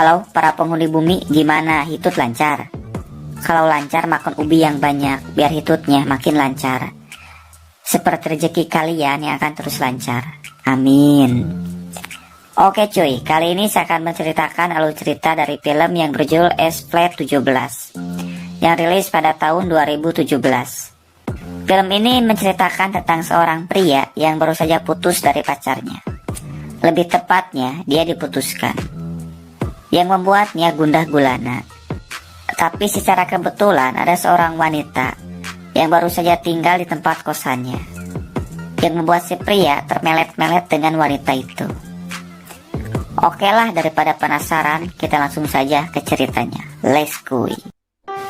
Halo para penghuni bumi, gimana? Hitut lancar? Kalau lancar makan ubi yang banyak, biar hitutnya makin lancar. Seperti rezeki kalian yang akan terus lancar. Amin. Oke cuy, kali ini saya akan menceritakan alur cerita dari film yang berjudul S-Flat 17 yang rilis pada tahun 2017. Film ini menceritakan tentang seorang pria yang baru saja putus dari pacarnya. Lebih tepatnya, dia diputuskan, yang membuatnya gundah gulana. Tapi secara kebetulan ada seorang wanita yang baru saja tinggal di tempat kosannya, yang membuat si pria termelet-melet dengan wanita itu. Oke lah, daripada penasaran, kita langsung saja ke ceritanya. Let's go.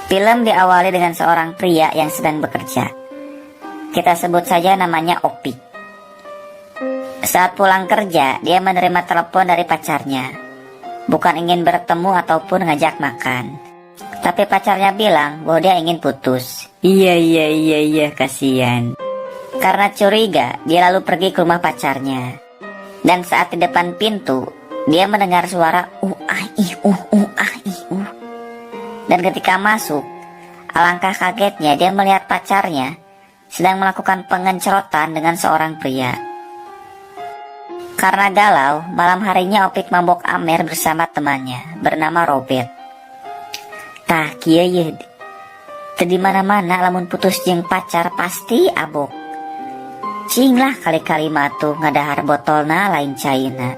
Film diawali dengan seorang pria yang sedang bekerja. Kita sebut saja namanya Opik. Saat pulang kerja, dia menerima telepon dari pacarnya. Bukan ingin bertemu ataupun ngajak makan, tapi pacarnya bilang bahwa dia ingin putus. Iya, kasihan. Karena curiga, dia lalu pergi ke rumah pacarnya. Dan saat di depan pintu, dia mendengar suara Dan ketika masuk, alangkah kagetnya dia melihat pacarnya sedang melakukan pengencerotan dengan seorang pria. Karena galau, malam harinya Opik mabok amer bersama temannya bernama Robert. Tah kieu ye, teu di mana-mana lamun putus jeung pacar pasti abok. Cing lah kali-kali mah tuh ngadahar botolna lain caina.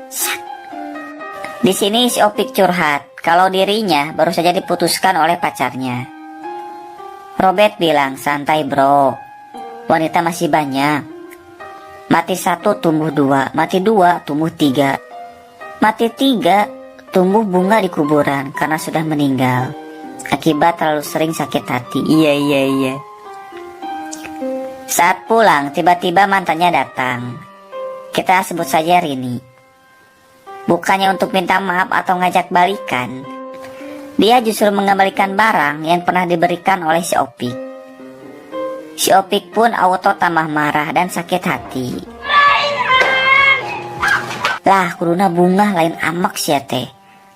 Di sini si Opik curhat kalau dirinya baru saja diputuskan oleh pacarnya. Robert bilang, santai bro, wanita masih banyak. Mati satu tumbuh dua, mati dua tumbuh tiga, mati tiga tumbuh bunga di kuburan karena sudah meninggal akibat terlalu sering sakit hati. Iya. Saat pulang, tiba-tiba mantannya datang. Kita sebut saja Rini. Bukannya untuk minta maaf atau ngajak balikan, dia justru mengembalikan barang yang pernah diberikan oleh si Opik. Si Opik pun auto tambah marah dan sakit hati. Lah, kuduna bunga lain amak sih teh.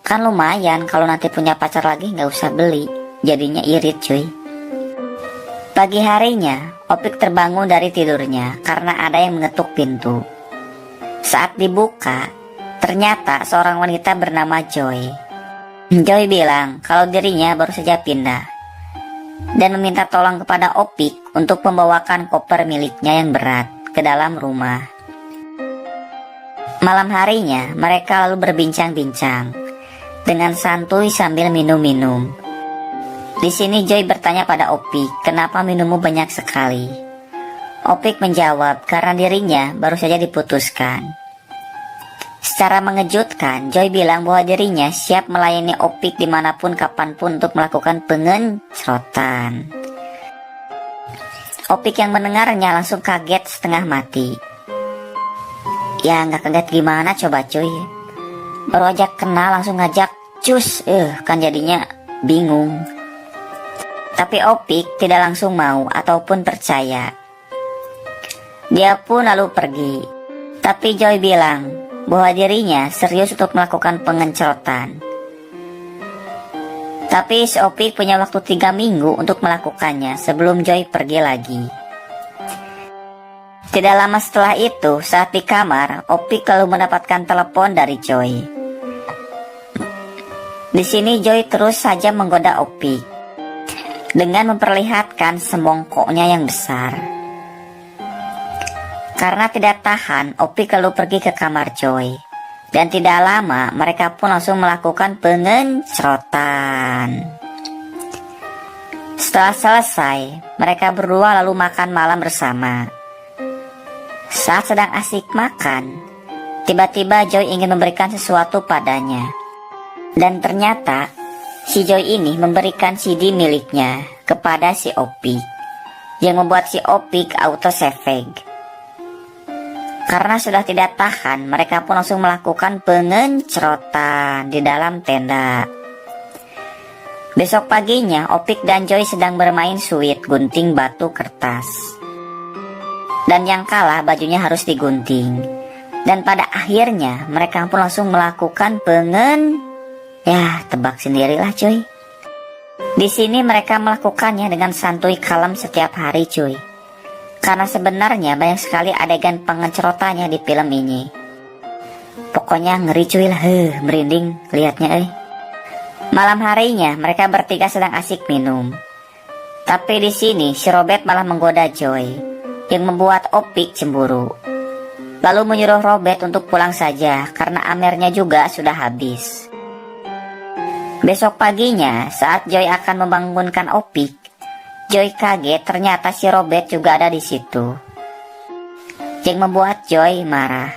Kan lumayan kalau nanti punya pacar lagi nggak usah beli. Jadinya irit cuy. Pagi harinya, Opik terbangun dari tidurnya karena ada yang mengetuk pintu. Saat dibuka, ternyata seorang wanita bernama Joy. Joy bilang kalau dirinya baru saja pindah dan meminta tolong kepada Opik untuk membawakan koper miliknya yang berat ke dalam rumah. Malam harinya mereka lalu berbincang-bincang dengan santuy sambil minum-minum. Di sini Joy bertanya pada Opik, kenapa minummu banyak sekali? Opik menjawab karena dirinya baru saja diputuskan. Secara mengejutkan, Joy bilang bahwa dirinya siap melayani Opik dimanapun kapanpun untuk melakukan pengencerotan. Opik yang mendengarnya langsung kaget setengah mati. Ya nggak kaget gimana coba cuy. Baru aja kenal langsung ngajak cus, kan jadinya bingung. Tapi Opik tidak langsung mau ataupun percaya. Dia pun lalu pergi. Tapi Joy bilang bahwa dirinya serius untuk melakukan pengencerotan. Tapi si Opik punya waktu 3 minggu untuk melakukannya sebelum Joy pergi lagi. Tidak lama setelah itu, saat di kamar, Opik lalu mendapatkan telepon dari Joy. Di sini Joy terus saja menggoda Opik dengan memperlihatkan semongkoknya yang besar. Karena tidak tahan, Opik lalu pergi ke kamar Joy. Dan tidak lama, mereka pun langsung melakukan pengencerotan. Setelah selesai, mereka berdua lalu makan malam bersama. Saat sedang asik makan, tiba-tiba Joy ingin memberikan sesuatu padanya. Dan ternyata, si Joy ini memberikan CD miliknya kepada si Opik, yang membuat si Opik auto sefeg. Karena sudah tidak tahan, mereka pun langsung melakukan pengencerotan di dalam tenda. Besok paginya, Opik dan Joy sedang bermain suit gunting batu kertas. Dan yang kalah bajunya harus digunting. Dan pada akhirnya mereka pun langsung melakukan pengencerotan. Ya, tebak sendirilah cuy. Di sini mereka melakukannya dengan santuy kalem setiap hari cuy. Karena sebenarnya banyak sekali adegan pengencerotannya di film ini. Pokoknya ngeri cuy lah, merinding liatnya. Malam harinya mereka bertiga sedang asik minum. Tapi di sini si Robert malah menggoda Joy, yang membuat Opik cemburu. Lalu menyuruh Robert untuk pulang saja karena amernya juga sudah habis. Besok paginya saat Joy akan membangunkan Opik, Joy kaget ternyata si Robert juga ada di situ, yang membuat Joy marah.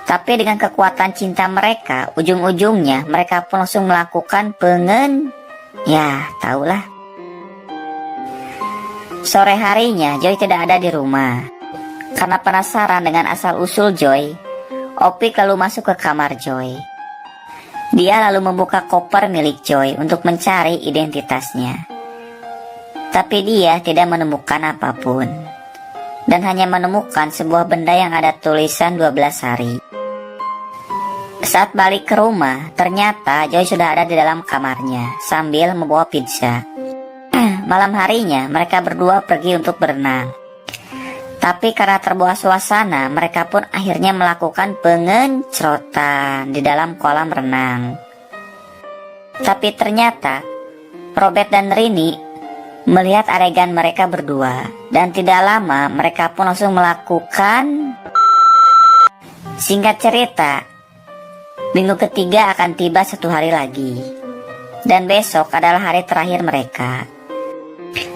Tapi dengan kekuatan cinta mereka, ujung-ujungnya mereka pun langsung melakukan ya tahulah. Sore harinya Joy tidak ada di rumah. Karena penasaran dengan asal-usul Joy, Opik lalu masuk ke kamar Joy. Dia lalu membuka koper milik Joy untuk mencari identitasnya. Tapi dia tidak menemukan apapun. Dan hanya menemukan sebuah benda yang ada tulisan 12 hari. Saat balik ke rumah, ternyata Joy sudah ada di dalam kamarnya sambil membawa pizza. Malam harinya mereka berdua pergi untuk berenang. Tapi karena terbawa suasana, mereka pun akhirnya melakukan pengencerotan di dalam kolam renang. Tapi ternyata Robert dan Rini melihat adegan mereka berdua, dan tidak lama mereka pun langsung melakukan. Singkat cerita, minggu ketiga akan tiba 1 hari lagi, dan besok adalah hari terakhir mereka.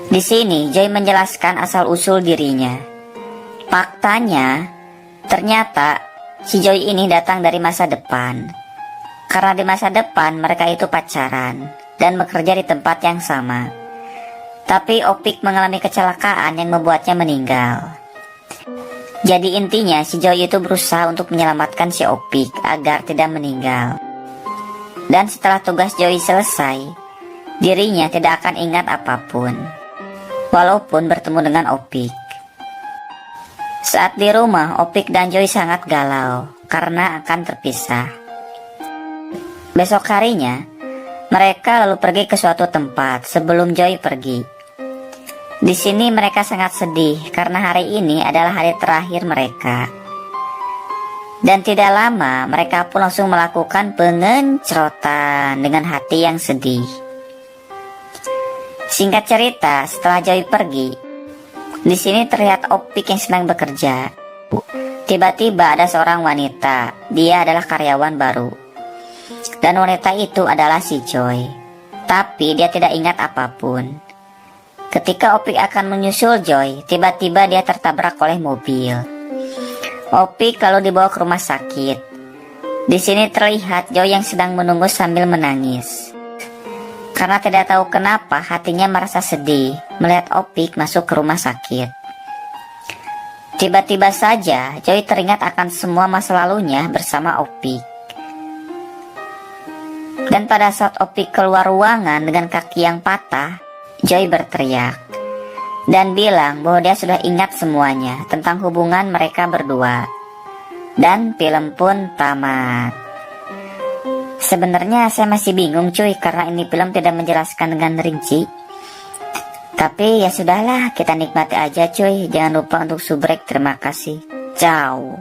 Di sini Joy menjelaskan asal-usul dirinya. Faktanya, ternyata si Joy ini datang dari masa depan. Karena di masa depan mereka itu pacaran dan bekerja di tempat yang sama. Tapi Opik mengalami kecelakaan yang membuatnya meninggal. Jadi intinya si Joy itu berusaha untuk menyelamatkan si Opik agar tidak meninggal. Dan setelah tugas Joy selesai, dirinya tidak akan ingat apapun, walaupun bertemu dengan Opik. Saat di rumah, Opik dan Joy sangat galau karena akan terpisah. Besok harinya, mereka lalu pergi ke suatu tempat sebelum Joy pergi. Di sini mereka sangat sedih karena hari ini adalah hari terakhir mereka. Dan tidak lama, mereka pun langsung melakukan pengencerotan dengan hati yang sedih. Singkat cerita, setelah Joy pergi, di sini terlihat Opik yang sedang bekerja. Tiba-tiba ada seorang wanita. Dia adalah karyawan baru. Dan wanita itu adalah si Joy. Tapi dia tidak ingat apapun. Ketika Opik akan menyusul Joy, tiba-tiba dia tertabrak oleh mobil. Opik lalu dibawa ke rumah sakit. Di sini terlihat Joy yang sedang menunggu sambil menangis. Karena tidak tahu kenapa hatinya merasa sedih melihat Opik masuk ke rumah sakit. Tiba-tiba saja Joy teringat akan semua masa lalunya bersama Opik. Dan pada saat Opik keluar ruangan dengan kaki yang patah, Joy berteriak dan bilang bahwa dia sudah ingat semuanya tentang hubungan mereka berdua. Dan film pun tamat. Sebenarnya saya masih bingung cuy, karena ini film tidak menjelaskan dengan rinci. Tapi ya sudahlah, kita nikmati aja cuy. Jangan lupa untuk subrek. Terima kasih. Ciao.